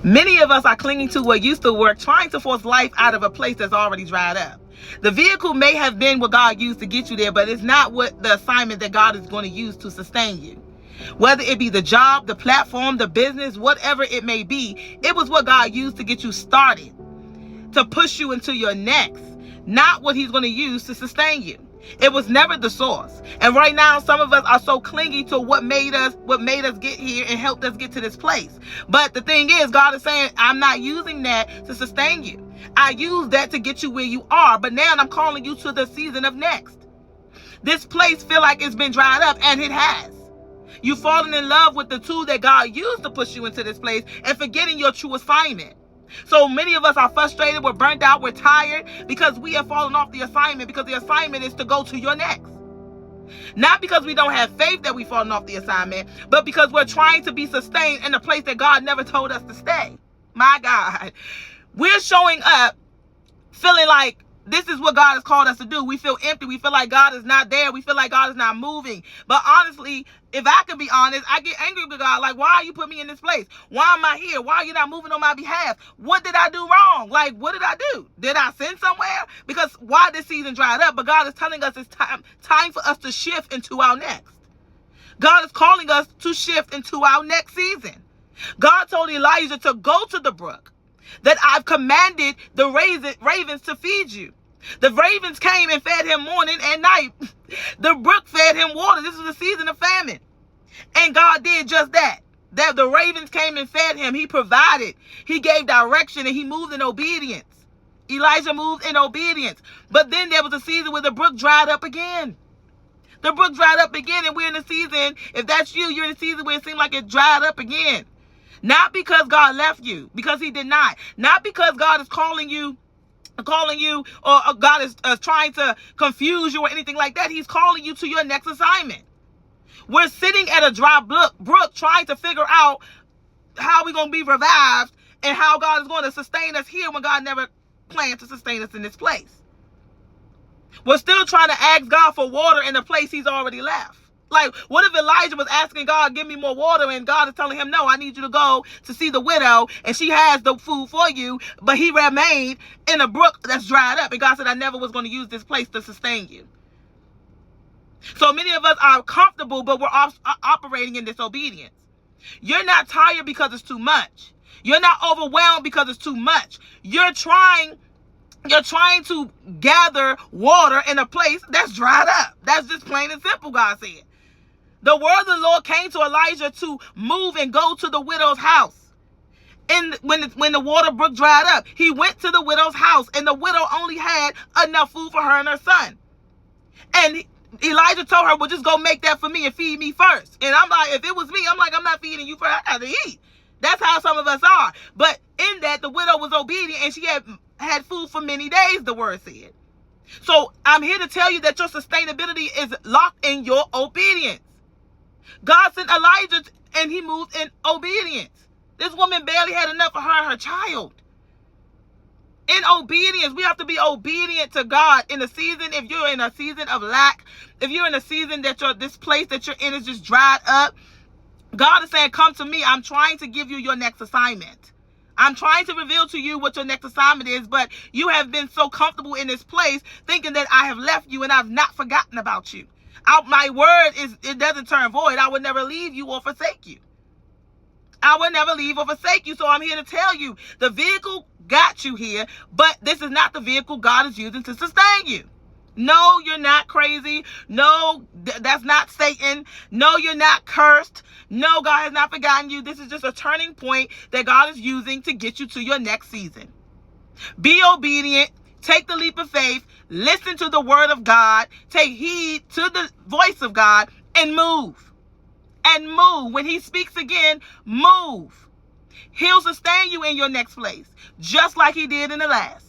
Many of us are clinging to what used to work, trying to force life out of a place that's already dried up. The vehicle may have been what God used to get you there, but it's not what the assignment that God is going to use to sustain you. Whether it be the job, the platform, the business, whatever it may be, it was what God used to get you started, to push you into your next, not what he's going to use to sustain you. It was never the source. And right now, some of us are so clingy to what made us get here and helped us get to this place. But the thing is, God is saying, I'm not using that to sustain you. I use that to get you where you are. But now I'm calling you to the season of next. This place feel like it's been dried up, and it has. You've fallen in love with the tool that God used to push you into this place and forgetting your true assignment. So many of us are frustrated, we're burnt out, we're tired because we have fallen off the assignment, because the assignment is to go to your next. Not because we don't have faith that we've fallen off the assignment, but because we're trying to be sustained in a place that God never told us to stay. My God. We're showing up feeling like this is what God has called us to do. We feel empty. We feel like God is not there. We feel like God is not moving. But honestly, if I can be honest, I get angry with God. Like, why are you putting me in this place? Why am I here? Why are you not moving on my behalf? What did I do wrong? Like, what did I do? Did I sin somewhere? Because why this season dried up? But God is telling us it's time for us to shift into our next. God is calling us to shift into our next season. God told Elijah to go to the brook, that I've commanded the ravens to feed you. The ravens came and fed him morning and night. The brook fed him water. This was a season of famine. And God did just that. That the ravens came and fed him. He provided. He gave direction, and he moved in obedience. Elijah moved in obedience. But then there was a season where the brook dried up again. The brook dried up again, and we're in a season, if that's you, you're in a season where it seemed like it dried up again. Not because God left you, because he did not. Not because God is calling you, or God is trying to confuse you or anything like that. He's calling you to your next assignment. We're sitting at a dry brook trying to figure out how we're going to be revived and how God is going to sustain us here when God never planned to sustain us in this place. We're still trying to ask God for water in a place he's already left. Like, what if Elijah was asking God, give me more water, and God is telling him, no, I need you to go to see the widow, and she has the food for you, but he remained in a brook that's dried up, and God said, I never was going to use this place to sustain you. So many of us are comfortable, but we're operating in disobedience. You're not tired because it's too much. You're not overwhelmed because it's too much. You're trying to gather water in a place that's dried up. That's just plain and simple, God said. The word of the Lord came to Elijah to move and go to the widow's house. And when the water brook dried up, he went to the widow's house, and the widow only had enough food for her and her son. And Elijah told her, well, just go make that for me and feed me first. And I'm like, if it was me, I'm like, I'm not feeding you first. I got to eat. That's how some of us are. But in that, the widow was obedient, and she had food for many days, the word said. So I'm here to tell you that your sustainability is locked in your obedience. God sent Elijah, and he moved in obedience. This woman barely had enough for her and her child. In obedience, we have to be obedient to God in a season. If you're in a season of lack, if you're in a season that this place that you're in is just dried up, God is saying, come to me. I'm trying to give you your next assignment. I'm trying to reveal to you what your next assignment is, but you have been so comfortable in this place thinking that I have left you and I've not forgotten about you. My word it doesn't turn void. I would never leave you or forsake you. I will never leave or forsake you. So I'm here to tell you, the vehicle got you here, but this is not the vehicle God is using to sustain you. No, you're not crazy. No, that's not Satan. No, you're not cursed. No, God has not forgotten you. This is just a turning point that God is using to get you to your next season. Be obedient. Take the leap of faith. Listen to the word of God. Take heed to the voice of God and move. And move. When he speaks again, move. He'll sustain you in your next place, just like he did in the last.